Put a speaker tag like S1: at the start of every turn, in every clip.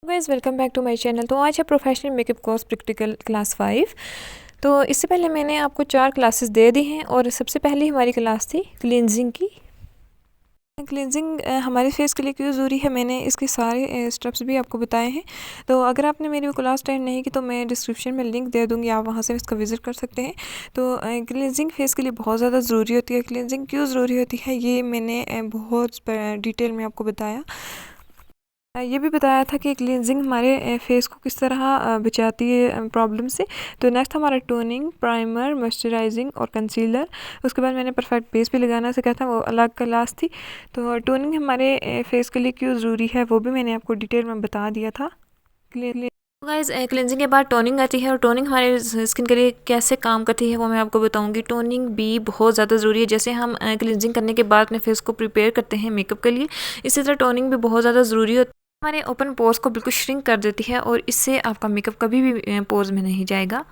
S1: Guys welcome back to my channel. तो आज है professional makeup course practical class 5। तो इससे पहले मैंने आपको 4 क्लासेस दे दी हैं और सबसे पहली हमारी क्लास थी क्लींजिंग की। क्लींजिंग हमारे फेस के लिए क्यों ज़रूरी है, मैंने इसके सारे स्टेप्स भी आपको बताए हैं। तो अगर आपने मेरी वो क्लास अटेंड नहीं की तो मैं डिस्क्रिप्शन में लिंक दे दूँगी, आप वहाँ से इसका विज़िट कर सकते हैं। तो क्लींजिंग फेस के लिए बहुत ज़्यादा ज़रूरी होती है। क्लींजिंग क्यों ज़रूरी होती है ये मैंने बहुत डिटेल में आपको बताया। ये भी बताया था कि क्लींजिंग हमारे फेस को किस तरह बचाती है प्रॉब्लम से। तो नेक्स्ट हमारा टोनिंग, प्राइमर, मॉइस्चराइजिंग और कंसीलर। उसके बाद मैंने परफेक्ट बेस भी लगाना सिखाया था, वो अलग क्लास थी। तो टोनिंग हमारे फेस के लिए क्यों ज़रूरी है वो भी मैंने आपको डिटेल में बता दिया था। गाइस क्लेंजिंग के बाद टोनिंग आती है और टोनिंग हमारे स्किन के लिए कैसे काम करती है वो मैं आपको बताऊंगी। टोनिंग भी बहुत ज़्यादा ज़रूरी है। जैसे हम क्लेंजिंग करने के बाद अपने फेस को प्रिपेयर करते हैं मेकअप के लिए, इसी तरह टोनिंग भी बहुत ज़्यादा ज़रूरी होती है। हमारे ओपन पोर्स को बिल्कुल श्रिंक कर देती है और इससे आपका मेकअप कभी भी पोर्स में नहीं जाएगा।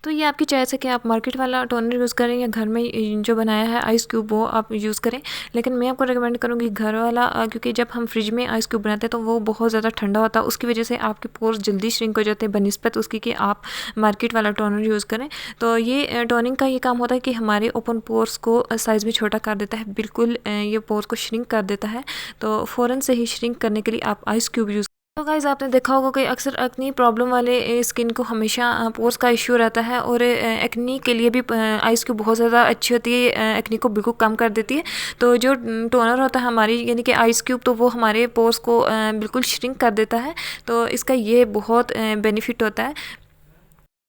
S1: तो ये आपकी चॉइस है कि आप मार्केट वाला टोनर यूज़ करें या घर में जो बनाया है आइस क्यूब वो आप यूज़ करें। लेकिन मैं आपको रिकमेंड करूँगी घर वाला, क्योंकि जब हम फ्रिज में आइस क्यूब बनाते हैं तो वो बहुत ज़्यादा ठंडा होता है, उसकी वजह से आपके पोर्स जल्दी श्रिंक हो जाते हैं बनिस्बत उसकी कि आप मार्केट वाला टोनर यूज़ करें। तो ये टोनिंग का ये काम होता है कि हमारे ओपन पोर्स को साइज़ में छोटा कर देता है, बिल्कुल ये पोर्स को श्रिंक कर देता है। तो फ़ौरन से ही श्रिंक करने के लिए आप आइस क्यूब यूज़। तो गाइज़ आपने देखा होगा कि अक्सर एक्नी प्रॉब्लम वाले स्किन को हमेशा पोर्स का इश्यू रहता है और एक्नी के लिए भी आइस क्यूब बहुत ज़्यादा अच्छी होती है, एक्नी को बिल्कुल कम कर देती है। तो जो टोनर होता है हमारी यानी कि आइस क्यूब, तो वो हमारे पोर्स को बिल्कुल श्रिंक कर देता है। तो इसका ये बहुत बेनिफिट होता है।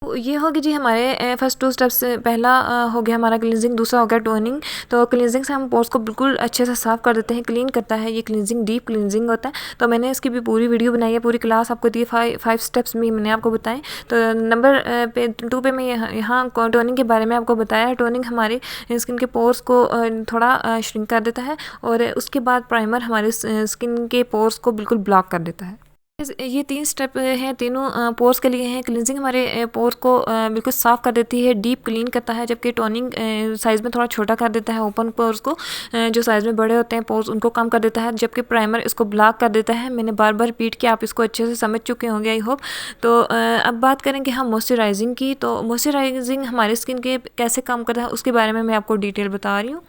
S1: तो ये होगी जी हमारे फर्स्ट 2 स्टेप्स। पहला हो गया हमारा क्लींजिंग, दूसरा हो गया टोनिंग। तो क्लींजिंग से हम पोर्स को बिल्कुल अच्छे से साफ़ कर देते हैं, क्लीन करता है ये क्लींजिंग, डीप क्लींजिंग होता है। तो मैंने इसकी भी पूरी वीडियो बनाई है, पूरी क्लास आपको दी है, 5 स्टेप्स में मैंने आपको बताएं। तो नंबर 2 पे मैं यहाँ टोनिंग के बारे में आपको बताया। टोनिंग हमारे स्किन के पोर्स को थोड़ा श्रिंक कर देता है और उसके बाद प्राइमर हमारे स्किन के पोर्स को बिल्कुल ब्लॉक कर देता है। ये 3 स्टेप हैं, तीनों पोर्स के लिए हैं। क्लींजिंग हमारे पोर्स को बिल्कुल साफ़ कर देती है, डीप क्लीन करता है, जबकि टोनिंग साइज़ में थोड़ा छोटा कर देता है ओपन पोर्स को, जो साइज़ में बड़े होते हैं पोर्स उनको कम कर देता है, जबकि प्राइमर इसको ब्लॉक कर देता है। मैंने बार बार रिपीट किया, आप इसको अच्छे से समझ चुके होंगे आई होप। तो अब बात करेंगे हम मॉइस्चराइजिंग की। तो मॉइस्चराइजिंग हमारे स्किन के कैसे काम करता है उसके बारे में मैं आपको डिटेल बता रही हूँ।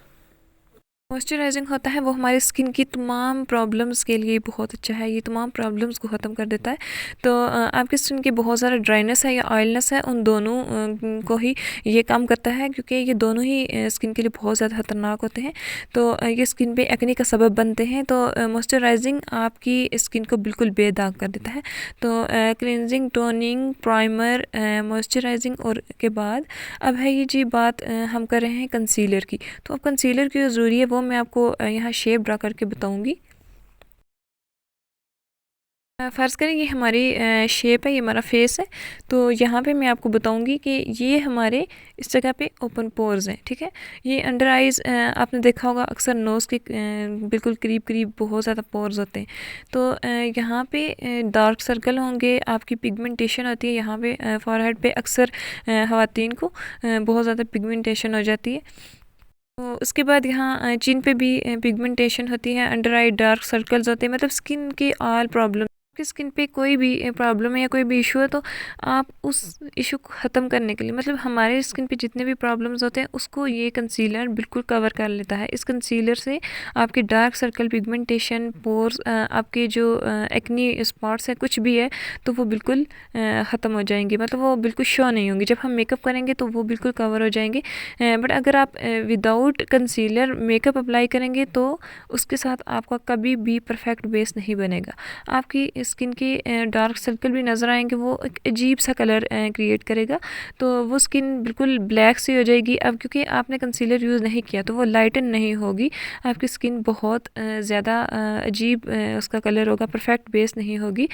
S1: मॉइस्चराइजिंग होता है वो हमारी स्किन की तमाम प्रॉब्लम्स के लिए बहुत अच्छा है, ये तमाम प्रॉब्लम्स को ख़त्म कर देता है। तो आपकी स्किन की बहुत ज़्यादा ड्राइनेस है या ऑयलनेस है, उन दोनों को ही ये काम करता है, क्योंकि ये दोनों ही स्किन के लिए बहुत ज़्यादा ख़तरनाक होते हैं। तो ये स्किन पे एक्ने का सबब बनते हैं। तो मॉइस्चराइजिंग आपकी स्किन को बिल्कुल बेदाग कर देता है। तो क्लींजिंग, टोनिंग, प्राइमर, मॉइस्चराइजिंग और के बाद अब है ये जी बात हम कर रहे हैं कंसीलर की। तो अब कंसीलर क्यों ज़रूरी है वो मैं आपको यहाँ शेप ड्रा करके बताऊंगी। फ़र्ज़ करें ये हमारी शेप है, ये हमारा फेस है। तो यहाँ पे मैं आपको बताऊंगी कि ये हमारे इस जगह पे ओपन पोर्स हैं, ठीक है। ये अंडर आइज़ आपने देखा होगा अक्सर नोज़ के बिल्कुल करीब करीब बहुत ज़्यादा पोर्स होते हैं। तो यहाँ पे डार्क सर्कल होंगे, आपकी पिगमेंटेशन होती है यहाँ पे फॉरहेड पे अक्सर ख़वातीन को बहुत ज़्यादा पिगमेंटेशन हो जाती है। तो उसके बाद यहाँ चिन पे भी पिगमेंटेशन होती है, अंडर आई डार्क सर्कल्स होते हैं। मतलब स्किन की ऑल प्रॉब्लम, आपकी स्किन पे कोई भी प्रॉब्लम है या कोई भी इशू है तो आप उस इशू को ख़त्म करने के लिए, मतलब हमारे स्किन पे जितने भी प्रॉब्लम्स होते हैं उसको ये कंसीलर बिल्कुल कवर कर लेता है। इस कंसीलर से आपके डार्क सर्कल, पिगमेंटेशन, पोर्स, आपके जो एक्नी स्पॉट्स हैं कुछ भी है तो वो बिल्कुल ख़त्म हो जाएंगे, मतलब वो बिल्कुल शो नहीं होंगे। जब हम मेकअप करेंगे तो वो बिल्कुल कवर हो जाएंगे। बट अगर आप विदाउट कंसीलर मेकअप अप्लाई करेंगे तो उसके साथ आपका कभी भी परफेक्ट बेस नहीं बनेगा। आपकी स्किन के डार्क सर्कल भी नज़र आएंगे, वो एक अजीब सा कलर क्रिएट करेगा। तो वो स्किन बिल्कुल ब्लैक सी हो जाएगी। अब क्योंकि आपने कंसीलर यूज़ नहीं किया तो वो लाइटन नहीं होगी, आपकी स्किन बहुत ज़्यादा अजीब उसका कलर होगा, परफेक्ट बेस नहीं होगी।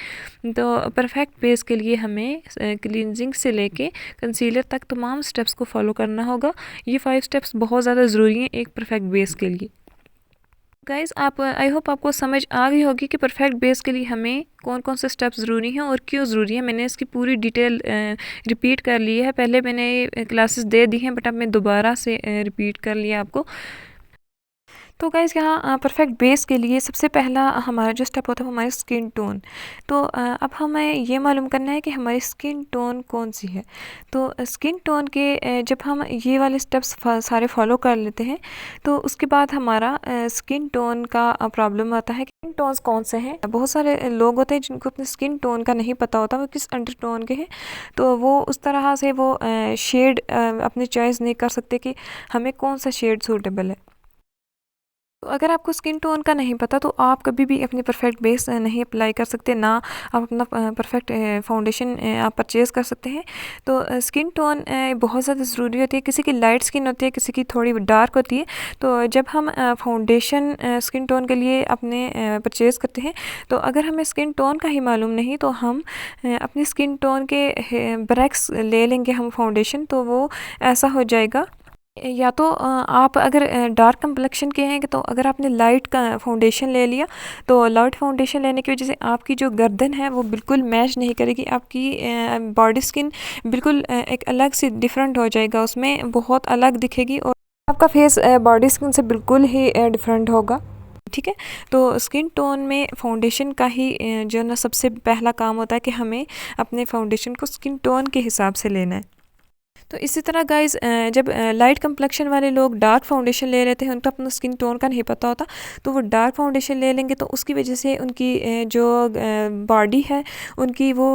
S1: तो परफेक्ट बेस के लिए हमें क्लींजिंग से लेके कंसीलर तक तमाम स्टेप्स को फॉलो करना होगा। ये 5 स्टेप्स बहुत ज़्यादा ज़रूरी हैं एक परफेक्ट बेस के लिए। गाइज़ आप आई होप आपको समझ आ गई होगी कि परफेक्ट बेस के लिए हमें कौन कौन से स्टेप्स ज़रूरी हैं और क्यों ज़रूरी है। मैंने इसकी पूरी डिटेल रिपीट कर ली है, पहले मैंने क्लासेस दे दी हैं बट अब मैं दोबारा से रिपीट कर लिया आपको। तो गाइज़ यहाँ परफेक्ट बेस के लिए सबसे पहला हमारा जो स्टेप होता है वो हमारी स्किन टोन। तो अब हमें ये मालूम करना है कि हमारी स्किन टोन कौन सी है। तो स्किन टोन के जब हम ये वाले स्टेप्स सारे फॉलो कर लेते हैं तो उसके बाद हमारा स्किन टोन का प्रॉब्लम आता है। स्किन टोन्स कौन से हैं, बहुत सारे लोग होते हैं जिनको अपने स्किन टोन का नहीं पता होता वो किस अंडरटोन के हैं, तो वो उस तरह से वो शेड अपनी चॉइस नहीं कर सकते कि हमें कौन सा शेड सूटेबल है। तो अगर आपको स्किन टोन का नहीं पता तो आप कभी भी अपने परफेक्ट बेस नहीं अप्लाई कर सकते, ना आप अपना परफेक्ट फाउंडेशन आप परचेज़ कर सकते हैं। तो स्किन टोन बहुत ज़्यादा ज़रूरी होती है। किसी की लाइट स्किन होती है, किसी की थोड़ी डार्क होती है। तो जब हम फाउंडेशन स्किन टोन के लिए अपने परचेज़ करते हैं तो अगर हमें स्किन टोन का ही मालूम नहीं तो हम अपनी स्किन टोन के ब्रैक्स ले लेंगे हम फाउंडेशन, तो वो ऐसा हो जाएगा। या तो आप अगर डार्क कम्प्लेक्शन के हैं तो अगर आपने लाइट का फाउंडेशन ले लिया तो लाइट फाउंडेशन लेने की वजह से आपकी जो गर्दन है वो बिल्कुल मैच नहीं करेगी, आपकी बॉडी स्किन बिल्कुल एक अलग सी डिफरेंट हो जाएगा, उसमें बहुत अलग दिखेगी और आपका फेस बॉडी स्किन से बिल्कुल ही डिफरेंट होगा। ठीक है, तो स्किन टोन में फाउंडेशन का ही जो ना सबसे पहला काम होता है कि हमें अपने फाउंडेशन को स्किन टोन के हिसाब से लेना है। तो इसी तरह गाइस जब लाइट कम्प्लेक्शन वाले लोग डार्क फाउंडेशन ले लेते हैं, उनको अपना स्किन टोन का नहीं पता होता, तो वो डार्क फाउंडेशन ले लेंगे तो उसकी वजह से उनकी जो बॉडी है उनकी वो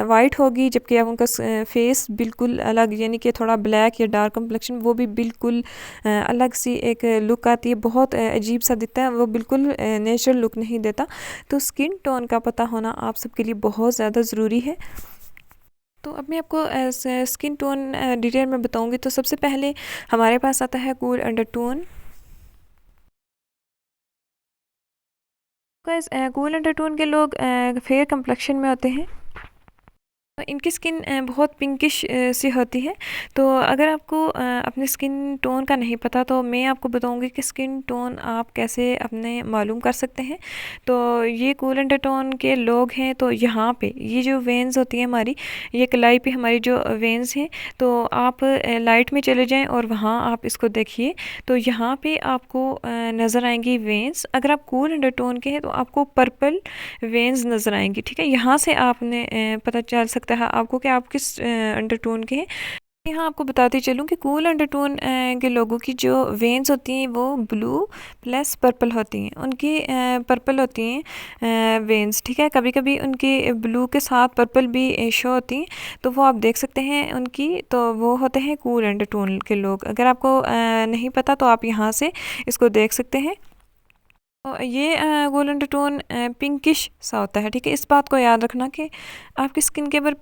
S1: वाइट होगी, जबकि अब उनका फेस बिल्कुल अलग, यानी कि थोड़ा ब्लैक या डार्क कम्प्लेक्शन वो भी बिल्कुल अलग सी एक लुक आती है, बहुत अजीब सा दिखता है, वो बिल्कुल नेचुरल लुक नहीं देता। तो स्किन टोन का पता होना आप सबके लिए बहुत ज़्यादा ज़रूरी है। तो अब मैं आपको स्किन टोन डिटेल में बताऊंगी। तो सबसे पहले हमारे पास आता है cool undertone. Guys cool undertone के लोग फेयर कम्प्लेक्शन में होते हैं, इनकी स्किन बहुत पिंकिश सी होती है। तो अगर आपको अपने स्किन टोन का नहीं पता तो मैं आपको बताऊंगी कि स्किन टोन आप कैसे अपने मालूम कर सकते हैं। तो ये कूल अंडरटोन के लोग हैं, तो यहाँ पे ये जो वेन्स होती हैं हमारी, ये कलाई पे हमारी जो वेन्स हैं, तो आप लाइट में चले जाएं और वहाँ आप इसको देखिए, तो यहाँ पे आपको नज़र आएंगी वेन्स। अगर आप कूल अंडरटोन के हैं तो आपको पर्पल वेन्स नज़र आएंगी। ठीक है, यहाँ से आपने पता चल सकता है आपको कि आप किस अंडरटोन के हैं। यहाँ आपको बताती चलूँ कि कूल अंडरटोन के लोगों की जो वेन्स होती हैं वो ब्लू प्लस पर्पल होती हैं, उनकी पर्पल होती हैं वेन्स। ठीक है, कभी कभी उनकी ब्लू के साथ पर्पल भी शो होती हैं, तो वो आप देख सकते हैं उनकी, तो वो होते हैं कूल अंडरटोन के लोग। अगर आपको नहीं पता तो आप यहाँ से इसको देख सकते हैं। तो ये गोल्डन अंडरटोन पिंकिश सा होता है। ठीक है, इस बात को याद रखना कि आपकी स्किन के ऊपर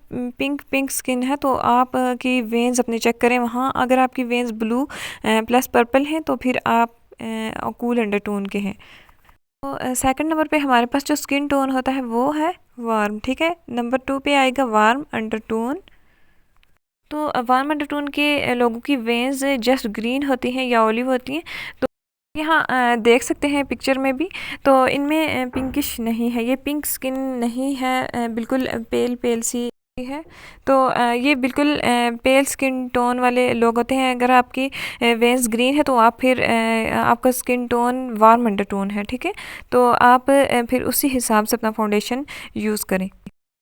S1: पिंक स्किन है तो आप की वेन्स अपने चेक करें वहाँ। अगर आपकी वेन्स ब्लू प्लस पर्पल हैं तो फिर आप कूल अंडरटोन के हैं। तो सेकंड नंबर पे हमारे पास जो स्किन टोन होता है वो है वार्म। ठीक है, नंबर 2 पे आएगा वार्म अंडरटोन। तो वार्म अंडरटोन के लोगों की वेन्स जस्ट ग्रीन होती हैं या ऑलिव होती हैं। तो यहाँ देख सकते हैं पिक्चर में भी, तो इनमें पिंकिश नहीं है, ये पिंक स्किन नहीं है, बिल्कुल पेल पेल सी है। तो ये बिल्कुल पेल स्किन टोन वाले लोग होते हैं। अगर आपकी वेन्स ग्रीन है तो आप फिर आपका स्किन टोन वार्म अंडरटोन है। ठीक है, तो आप फिर उसी हिसाब से अपना फाउंडेशन यूज़ करें।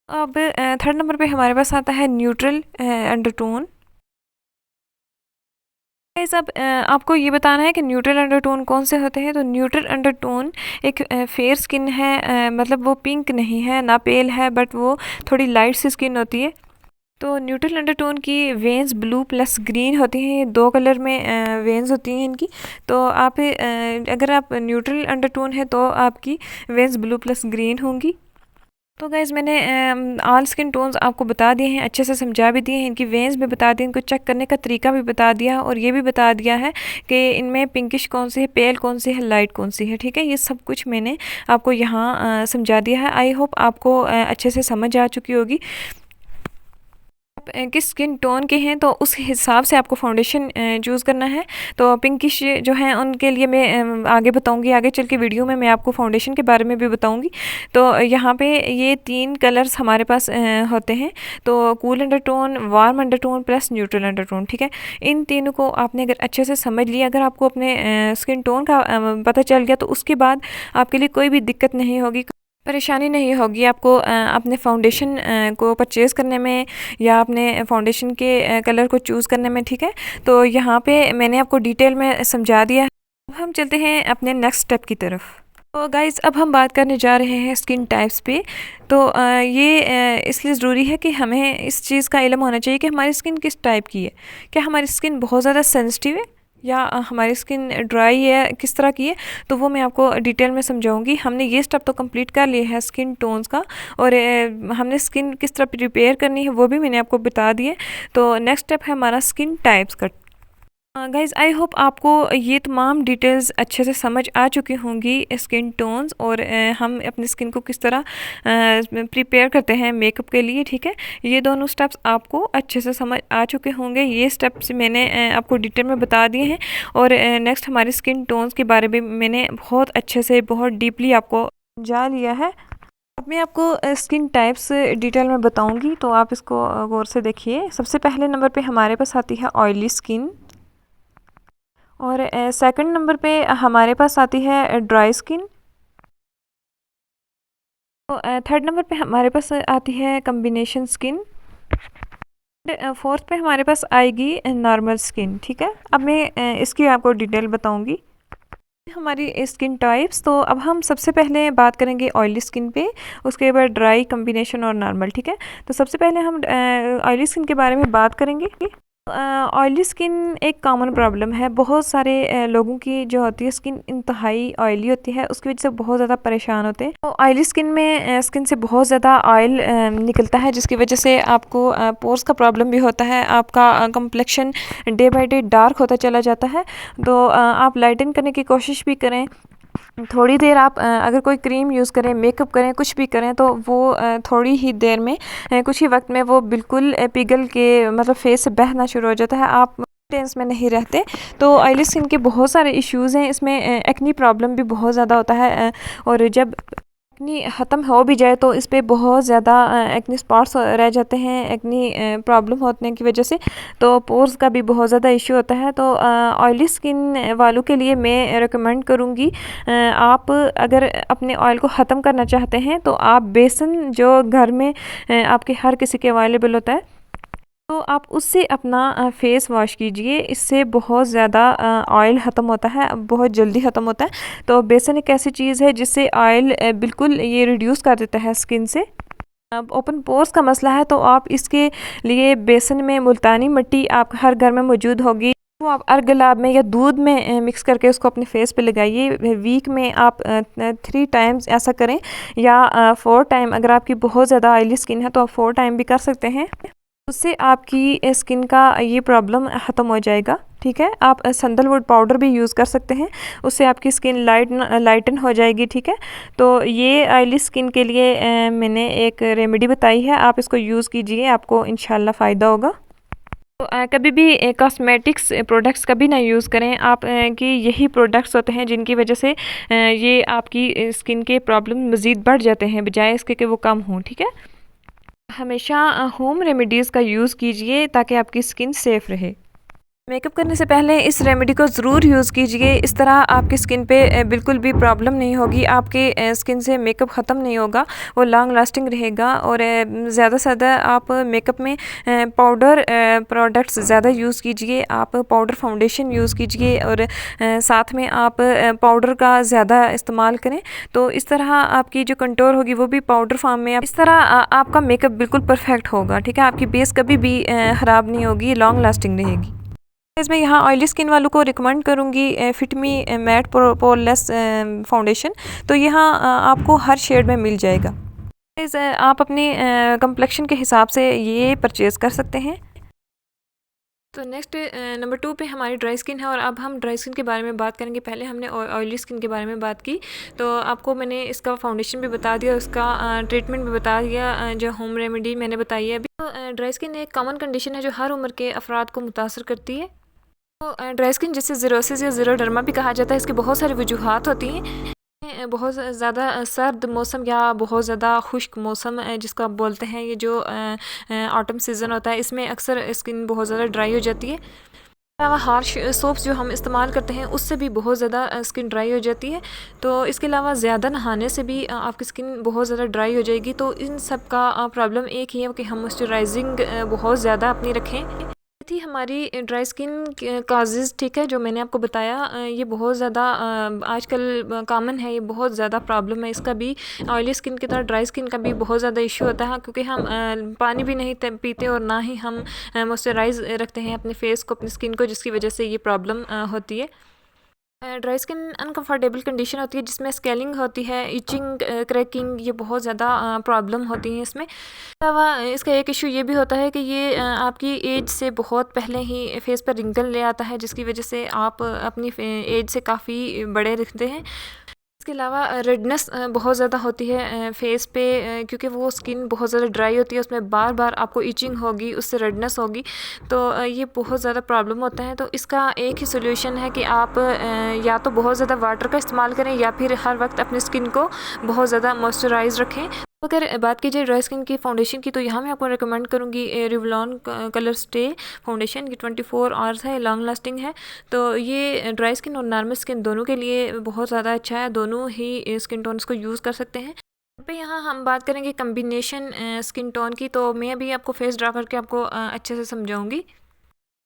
S1: अब थर्ड नंबर पे हमारे पास आता है न्यूट्रल अंडरटोन। अब आपको ये बताना है कि न्यूट्रल अंडरटोन कौन से होते हैं। तो न्यूट्रल अंडरटोन एक फेयर स्किन है, मतलब वो पिंक नहीं है ना पेल है, बट वो थोड़ी लाइट सी स्किन होती है। तो न्यूट्रल अंडरटोन की वेन्स ब्लू प्लस ग्रीन होती हैं, ये 2 कलर में वेन्स होती हैं इनकी। तो आप अगर आप न्यूट्रल अंडरटोन है तो आपकी वेन्स ब्लू प्लस ग्रीन होंगी। तो गाइज़ मैंने ऑल स्किन टोन्स आपको बता दिए हैं, अच्छे से समझा भी दिए हैं, इनकी वेन्स भी बता दी, इनको चेक करने का तरीका भी बता दिया और ये भी बता दिया है कि इनमें पिंकिश कौन सी है, पेल कौन सी है, लाइट कौन सी है। ठीक है, ये सब कुछ मैंने आपको यहाँ समझा दिया है। आई होप आपको अच्छे से समझ आ चुकी होगी। किस स्किन टोन के हैं तो उस हिसाब से आपको फाउंडेशन चूज़ करना है। तो पिंकिश जो हैं उनके लिए मैं आगे बताऊंगी, आगे चल के वीडियो में मैं आपको फाउंडेशन के बारे में भी बताऊंगी। तो यहाँ पे ये 3 कलर्स हमारे पास होते हैं, तो cool undertone, warm undertone plus neutral undertone, ठीक है। इन तीनों को आपने अगर अच्छे से समझ लिया, अगर आपको अपने स्किन टोन का पता चल गया, तो उसके बाद आपके लिए कोई भी दिक्कत नहीं होगी, परेशानी नहीं होगी आपको अपने फाउंडेशन को परचेज़ करने में या अपने फाउंडेशन के कलर को चूज़ करने में, ठीक है। तो यहाँ पे मैंने आपको डिटेल में समझा दिया है। अब हम चलते हैं अपने नेक्स्ट स्टेप की तरफ। तो गाइज़ अब हम बात करने जा रहे हैं स्किन टाइप्स पे। तो ये इसलिए ज़रूरी है कि हमें इस चीज़ का इल्म होना चाहिए कि हमारी स्किन किस टाइप की है। क्या हमारी स्किन बहुत ज़्यादा सेंसिटिव है या हमारी स्किन ड्राई है, किस तरह की है, तो वो मैं आपको डिटेल में समझाऊंगी। हमने ये स्टेप तो कंप्लीट कर लिया है स्किन टोन्स का, और हमने स्किन किस तरह प्रिपेयर करनी है वो भी मैंने आपको बता दिए। तो नेक्स्ट स्टेप है हमारा स्किन टाइप्स का। गाइज़ आई होप आपको ये तमाम डिटेल्स अच्छे से समझ आ चुकी होंगी स्किन टोन्स, और हम अपनी स्किन को किस तरह प्रिपेयर करते हैं मेकअप के लिए, ठीक है। ये दोनों स्टेप्स आपको अच्छे से समझ आ चुके होंगे। ये स्टेप्स मैंने आपको डिटेल में बता दिए हैं, और नेक्स्ट हमारी स्किन टोन्स के बारे में मैंने बहुत अच्छे से, बहुत डीपली आपको समझा लिया है। अब मैं आपको स्किन टाइप्स डिटेल में बताऊंगी, तो आप इसको गौर से देखिए। सबसे पहले नंबर पे हमारे पास आती है ऑयली स्किन, और सेकंड नंबर पे हमारे पास आती है ड्राई स्किन, तो थर्ड नंबर पे हमारे पास आती है कॉम्बिनेशन स्किन, फोर्थ पे हमारे पास आएगी नॉर्मल स्किन, ठीक है। अब मैं इसकी आपको डिटेल बताऊंगी हमारी स्किन टाइप्स। तो अब हम सबसे पहले बात करेंगे ऑयली स्किन पे, उसके बाद ड्राई, कॉम्बिनेशन और नॉर्मल, ठीक है। तो सबसे पहले हम ऑयली स्किन के बारे में बात करेंगे। ऑयली स्किन एक कॉमन प्रॉब्लम है, बहुत सारे लोगों की जो होती है स्किन इंतहाई ऑयली होती है, उसकी वजह से बहुत ज़्यादा परेशान होते हैं। तो ऑयली स्किन में स्किन से बहुत ज़्यादा ऑयल निकलता है, जिसकी वजह से आपको पोर्स का प्रॉब्लम भी होता है, आपका complexion day by day dark होता चला जाता है। तो आप लाइटन करने की कोशिश भी करें, थोड़ी देर आप अगर कोई क्रीम यूज़ करें, मेकअप करें, कुछ भी करें, तो वो थोड़ी ही देर में, कुछ ही वक्त में वो बिल्कुल पिघल के मतलब फेस से बहना शुरू हो जाता है, आप टेंस में नहीं रहते। तो ऑयली स्किन के बहुत सारे इश्यूज़ हैं, इसमें एक्नी प्रॉब्लम भी बहुत ज़्यादा होता है, और जब एक्नी ख़त्म हो भी जाए तो इस पर बहुत ज़्यादा एक्नी स्पॉट्स रह जाते हैं, एक्नी प्रॉब्लम होने की वजह से, तो पोर्स का भी बहुत ज़्यादा इशू होता है। तो ऑयली स्किन वालों के लिए मैं रिकमेंड करूँगी, आप अगर अपने ऑयल को ख़त्म करना चाहते हैं तो आप बेसन जो घर में आपके हर किसी के अवेलेबल होता है, तो आप उससे अपना फेस वॉश कीजिए। इससे बहुत ज़्यादा ऑयल ख़त्म होता है, बहुत जल्दी ख़त्म होता है। तो बेसन एक ऐसी चीज़ है जिससे ऑयल बिल्कुल ये रिड्यूस कर देता है स्किन से। अब ओपन पोर्स का मसला है, तो आप इसके लिए बेसन में मुल्तानी मिट्टी आप हर घर में मौजूद होगी, वो आप अर्गलाब में या दूध में मिक्स करके उसको अपने फेस पे लगाइए। वीक में आप 3 टाइम्स ऐसा करें, या 4 टाइम, अगर आपकी बहुत ज़्यादा ऑयली स्किन है तो आप 4 टाइम भी कर सकते हैं। उससे आपकी स्किन का ये प्रॉब्लम ख़त्म हो जाएगा, ठीक है। आप सैंडलवुड पाउडर भी यूज़ कर सकते हैं, उससे आपकी स्किन लाइटन हो जाएगी, ठीक है। तो ये ऑयली स्किन के लिए मैंने एक रेमेडी बताई है, आप इसको यूज़ कीजिए, आपको इंशाल्लाह फ़ायदा होगा। तो कभी भी कॉस्मेटिक्स प्रोडक्ट्स कभी ना यूज़ करें आप, कि यही प्रोडक्ट्स होते हैं जिनकी वजह से ये आपकी स्किन के प्रॉब्लम मज़ीद बढ़ जाते हैं, बजाय इसके कि वो कम हों, ठीक है। हमेशा होम रेमेडीज़ का यूज़ कीजिए ताकि आपकी स्किन सेफ़ रहे। मेकअप करने से पहले इस रेमेडी को ज़रूर यूज़ कीजिए, इस तरह आपकी स्किन पे बिल्कुल भी प्रॉब्लम नहीं होगी, आपके स्किन से मेकअप ख़त्म नहीं होगा, वो लॉन्ग लास्टिंग रहेगा। और ज़्यादा से ज़्यादा आप मेकअप में पाउडर प्रोडक्ट्स ज़्यादा यूज़ कीजिए, आप पाउडर फाउंडेशन यूज़ कीजिए, और साथ में आप पाउडर का ज़्यादा इस्तेमाल करें। तो इस तरह आपकी जो कंटूर होगी वो भी पाउडर फॉर्म में, इस तरह आपका मेकअप बिल्कुल परफेक्ट होगा, ठीक है। आपकी बेस कभी भी ख़राब नहीं होगी, लॉन्ग लास्टिंग रहेगी। मैं यहाँ ऑयली स्किन वालों को रिकमेंड करूँगी फिटमी मैट पोरलेस फाउंडेशन, तो यहाँ आपको हर शेड में मिल जाएगा। आप अपने कम्प्लेक्शन के हिसाब से ये परचेज़ कर सकते हैं। तो नेक्स्ट नंबर 2 पे हमारी ड्राई स्किन है और अब हम ड्राई स्किन के बारे में बात करेंगे। पहले हमने ऑयली स्किन के बारे में बात की, तो आपको मैंने इसका फाउंडेशन भी बता दिया, उसका ट्रीटमेंट भी बता दिया, जो होम रेमेडी मैंने बताई है अभी। तो ड्राई स्किन एक कॉमन कंडीशन है जो हर उम्र के अफराद को मुतासर करती है। तो ड्राई स्किन जिसे ज़ीरोसिस या ज़ीरोडर्मा भी कहा जाता है, इसकी बहुत सारी वजूहात होती हैं। बहुत ज़्यादा सर्द मौसम या बहुत ज़्यादा खुश्क मौसम जिसको आप बोलते हैं, ये जो ऑटम सीज़न होता है, इसमें अक्सर स्किन बहुत ज़्यादा ड्राई हो जाती है। अलावा हार्श सोप्स जो हम इस्तेमाल करते हैं उससे भी बहुत ज़्यादा स्किन ड्राई हो जाती है। तो इसके अलावा ज़्यादा नहाने से भी आपकी स्किन बहुत ज़्यादा ड्राई हो जाएगी। तो इन सब का प्रॉब्लम एक ही है कि हम मॉइस्चराइजिंग बहुत ज़्यादा अपनी रखें। थी हमारी ड्राई स्किन काजेज़, ठीक है, जो मैंने आपको बताया, ये बहुत ज़्यादा आजकल कॉमन है, ये बहुत ज़्यादा प्रॉब्लम है इसका भी। ऑयली स्किन की तरह ड्राई स्किन का भी बहुत ज़्यादा इशू होता है, क्योंकि हम पानी भी नहीं पीते और ना ही हम मॉइस्चराइज रखते हैं अपने फेस को, अपनी स्किन को, जिसकी वजह से ये प्रॉब्लम होती है। ड्राई स्किन अनकम्फर्टेबल कंडीशन होती है जिसमें स्केलिंग होती है, इचिंग, क्रैकिंग, ये बहुत ज़्यादा प्रॉब्लम होती है इसमें। अलावा इसका एक इशू ये भी होता है कि ये आपकी एज से बहुत पहले ही फेस पर रिंकल ले आता है, जिसकी वजह से आप अपनी एज से काफ़ी बड़े दिखते हैं। इसके अलावा रेडनेस बहुत ज़्यादा होती है फेस पे, क्योंकि वो स्किन बहुत ज़्यादा ड्राई होती है, उसमें बार बार आपको इचिंग होगी, उससे रेडनेस होगी, तो ये बहुत ज़्यादा प्रॉब्लम होता है। तो इसका एक ही सोल्यूशन है कि आप या तो बहुत ज़्यादा वाटर का इस्तेमाल करें या फिर हर वक्त अपनी स्किन को बहुत ज़्यादा मॉइस्चराइज रखें। अगर बात की जाए ड्राई स्किन की फाउंडेशन की, तो यहाँ मैं आपको रिकमेंड करूँगी रिवलॉन कलर स्टे फाउंडेशन की 24 आवर्स है, लॉन्ग लास्टिंग है। तो ये ड्राई स्किन और नॉर्मल स्किन दोनों के लिए बहुत ज़्यादा अच्छा है, दोनों ही स्किन टोन्स को यूज़ कर सकते हैं। पे यहाँ हम बात करेंगे कम्बिनेशन स्किन टोन की, तो मैं भी आपको फेस ड्रा करके आपको अच्छे से समझाऊँगी।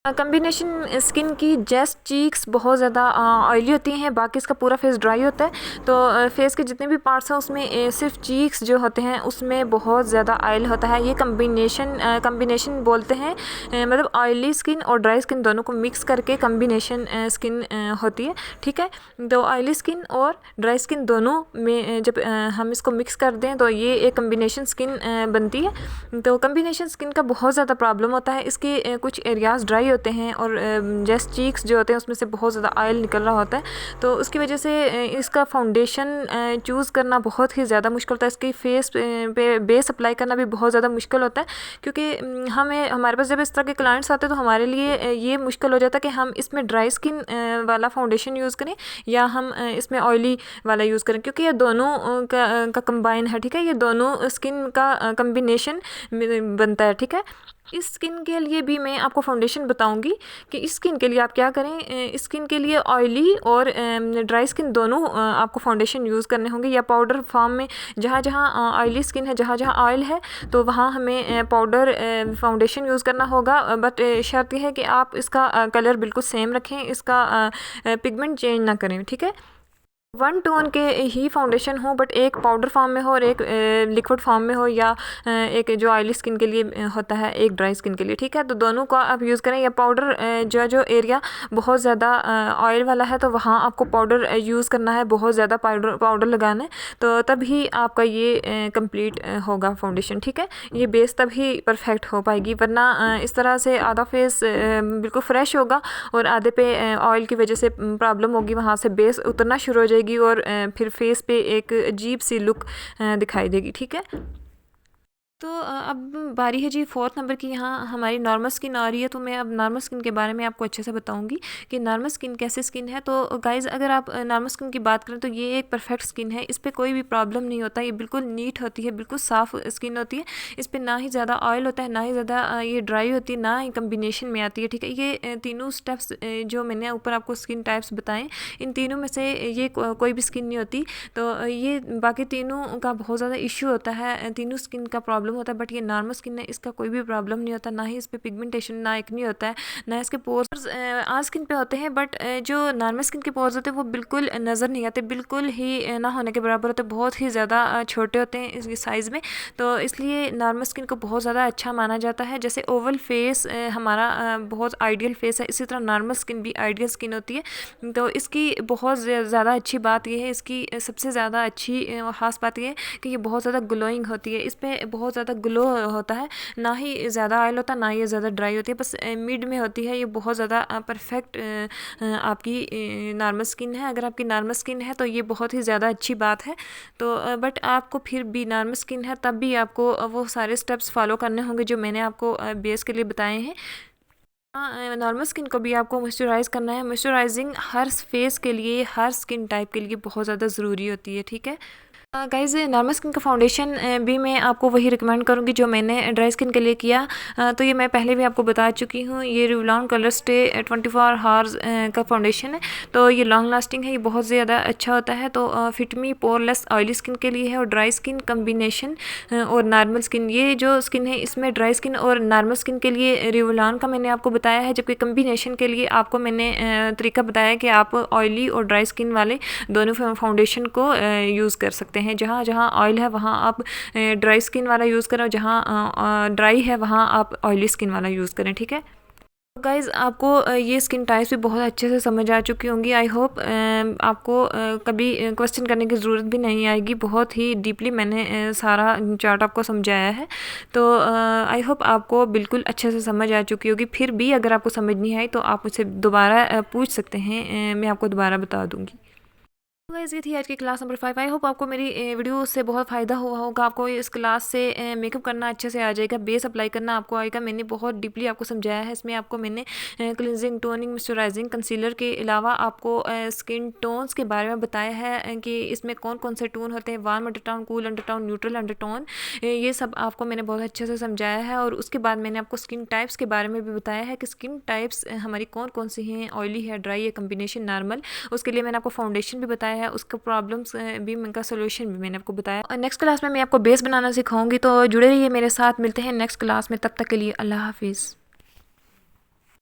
S1: कम्बिनेशन स्किन की जेस्ट चीक्स बहुत ज़्यादा ऑयली होती हैं, बाकी इसका पूरा फेस ड्राई होता है। तो फेस के जितने भी पार्ट्स हैं उसमें सिर्फ चीक्स जो होते हैं उसमें बहुत ज़्यादा ऑयल होता है। ये कम्बिनेशन बोलते हैं, मतलब ऑयली स्किन और ड्राई स्किन दोनों को मिक्स करके कम्बिनेशन स्किन होती है, ठीक है। तो ऑयली स्किन और ड्राई स्किन दोनों में जब हम इसको मिक्स कर दें तो ये एक कम्बिनेशन स्किन बनती है। तो कम्बिनेशन स्किन का बहुत ज़्यादा प्रॉब्लम होता है, इसके कुछ एरियाज़ ड्राई होते हैं और जस्ट चीक्स जो होते हैं उसमें से बहुत ज़्यादा ऑयल निकल रहा होता है। तो उसकी वजह से इसका फाउंडेशन चूज़ करना बहुत ही ज़्यादा मुश्किल होता है, इसकी फेस पे बेस अप्लाई करना भी बहुत ज़्यादा मुश्किल होता है, क्योंकि हमारे पास जब इस तरह के क्लाइंट्स आते हैं तो हमारे लिए ये मुश्किल हो जाता है कि हम इसमें ड्राई स्किन वाला फाउंडेशन यूज़ करें या हम इसमें ऑयली वाला यूज़ करें, क्योंकि ये दोनों का कंबाइन है, ठीक है, ये दोनों स्किन का कम्बिनेशन बनता है, ठीक है। इस स्किन के लिए भी मैं आपको फाउंडेशन बताऊंगी कि इस स्किन के लिए आप क्या करें। स्किन के लिए ऑयली और ड्राई स्किन दोनों आपको फाउंडेशन यूज़ करने होंगे, या पाउडर फॉर्म में, जहाँ जहाँ ऑयली स्किन है, जहाँ जहाँ ऑयल है, तो वहाँ हमें पाउडर फाउंडेशन यूज़ करना होगा। बट शर्त यह है कि आप इसका कलर बिल्कुल सेम रखें, इसका पिगमेंट चेंज ना करें, ठीक है। वन टोन के ही फाउंडेशन हो, बट एक पाउडर फॉर्म में हो और एक लिक्विड फॉर्म में हो, या एक जो ऑयली स्किन के लिए होता है, एक ड्राई स्किन के लिए, ठीक है। तो दोनों को आप यूज़ करें, या पाउडर जो एरिया बहुत ज़्यादा ऑयल वाला है तो वहाँ आपको पाउडर यूज़ करना है, बहुत ज़्यादा पाउडर लगाना है, तो तभी आपका ये कंप्लीट होगा फाउंडेशन, ठीक है। ये बेस तभी परफेक्ट हो पाएगी, वरना इस तरह से आधा फेस बिल्कुल फ्रेश होगा और आधे पे ऑयल की वजह से प्रॉब्लम होगी, वहाँ से बेस उतरना शुरू हो जाएगी और फिर फेस पे एक अजीब सी लुक दिखाई देगी, ठीक है। तो अब बारी है जी 4th नंबर की। यहाँ हमारी नॉर्मल स्किन आ रही है, तो मैं अब नॉर्मल स्किन के बारे में आपको अच्छे से बताऊंगी कि नॉर्मल स्किन कैसे स्किन है। तो गाइज़, अगर आप नॉर्मल स्किन की बात करें तो ये एक परफेक्ट स्किन है, इस पर कोई भी प्रॉब्लम नहीं होता, ये बिल्कुल नीट होती है, बिल्कुल साफ़ स्किन होती है, इस पर ना ही ज़्यादा ऑयल होता है, ना ही ज़्यादा ये ड्राई होती है, ना ही कम्बिनेशन में आती है, ठीक है। ये तीनों स्टेप्स जो मैंने ऊपर आपको स्किन टाइप्स बताएँ, इन तीनों में से ये कोई भी स्किन नहीं होती। तो ये बाकी तीनों का बहुत ज़्यादा इशू होता है, तीनों स्किन का प्रॉब्लम होता है, बट ये नॉर्मल स्किन है, इसका कोई भी प्रॉब्लम नहीं होता, ना ही इस पर पिगमेंटेशन, ना एक्ने होता है, ना इसके पोर्स आज स्किन पे होते हैं। बट जो नॉर्मल स्किन के पोर्स होते हैं वो बिल्कुल नज़र नहीं आते, बिल्कुल ही ना होने के बराबर होते हैं, बहुत ही ज़्यादा छोटे होते हैं इसकी साइज़ में। तो इसलिए नॉर्मल स्किन को बहुत ज़्यादा अच्छा माना जाता है। जैसे ओवल फेस हमारा बहुत आइडियल फेस है, इसी तरह नॉर्मल स्किन भी आइडियल स्किन होती है। तो इसकी बहुत ज़्यादा अच्छी बात यह है, इसकी सबसे ज़्यादा अच्छी ख़ास बात यह है कि ये बहुत ज़्यादा ग्लोइंग होती है, इस पर बहुत बहुत ज़्यादा ग्लो होता है, ना ही ज़्यादा ऑयल होता है ना ही ज़्यादा ड्राई होती है, बस मिड में होती है। ये बहुत ज़्यादा परफेक्ट आपकी नॉर्मल स्किन है। अगर आपकी नॉर्मल स्किन है तो ये बहुत ही ज़्यादा अच्छी बात है। तो बट आपको फिर भी नॉर्मल स्किन है तब भी आपको वो सारे स्टेप्स फॉलो करने होंगे जो मैंने आपको बेस के लिए बताए हैं। नॉर्मल स्किन को भी आपको मॉइस्चराइज़ करना है। मॉइस्चराइजिंग हर फेस के लिए, हर स्किन टाइप के लिए बहुत ज़्यादा ज़रूरी होती है, ठीक है। गाइज़ नॉर्मल स्किन का फाउंडेशन भी मैं आपको वही रिकमेंड करूँगी जो मैंने ड्राई स्किन के लिए किया। तो ये मैं पहले भी आपको बता चुकी हूँ। ये रेवलॉन कलर स्टे 24 आवर्स का फाउंडेशन है। तो ये लॉन्ग लास्टिंग है, ये बहुत ज़्यादा अच्छा होता है। तो फिट मी पोरलेस ऑयली स्किन के लिए है, और ड्राई स्किन कम्बिनेशन और नॉर्मल स्किन, ये जो स्किन है इसमें ड्राई स्किन और नॉर्मल स्किन के लिए रेवलॉन का मैंने आपको बताया है, जबकि कम्बिनेशन के लिए आपको मैंने तरीका बताया कि आप ऑयली और ड्राई स्किन वाले दोनों फाउंडेशन को यूज़ कर सकते हैं। जहाँ जहाँ ऑयल है वहाँ आप ड्राई स्किन वाला यूज़ करें, और जहाँ ड्राई है वहाँ आप ऑयली स्किन वाला यूज़ करें, ठीक है। गाइज़ आपको ये स्किन टाइप्स भी बहुत अच्छे से समझ आ चुकी होंगी। आई होप आपको कभी क्वेश्चन करने की ज़रूरत भी नहीं आएगी। बहुत ही डीपली मैंने सारा चार्ट आपको समझाया है। तो आई होप आपको बिल्कुल अच्छे से समझ आ चुकी होगी। फिर भी अगर आपको समझ नहीं आई तो आप मुझसे दोबारा पूछ सकते हैं, मैं आपको दोबारा बता दूँगी। गाइस ये थी आज की क्लास नंबर 5। आई होप आपको मेरी वीडियो से बहुत फ़ायदा हुआ होगा। आपको इस क्लास से मेकअप करना अच्छे से आ जाएगा, बेस अप्लाई करना आपको आएगा। मैंने बहुत डीपली आपको समझाया है। इसमें आपको मैंने क्लिनजिंग, टोनिंग, मॉइस्चराइजिंग, कंसीलर के अलावा आपको स्किन टोन्स के बारे में बताया है कि इसमें कौन कौन से टोन होते हैं, warm undertone, cool undertone, neutral undertone, ये सब आपको मैंने बहुत अच्छे से समझाया है। और उसके बाद मैंने आपको स्किन टाइप्स के बारे में भी बताया है कि स्किन टाइप्स हमारी कौन कौन सी हैं, ऑयली है, ड्राई है, कम्बिनेशन, नॉर्मल। उसके लिए मैंने आपको फाउंडेशन भी बताया है, उसका प्रॉब्लम्स भी, उनका सोल्यूशन भी मैंने आपको बताया। और नेक्स्ट क्लास में मैं आपको बेस बनाना सिखाऊंगी, तो जुड़े रहिए मेरे साथ। मिलते हैं नेक्स्ट क्लास में, तब तक के लिए अल्लाह हाफिज़।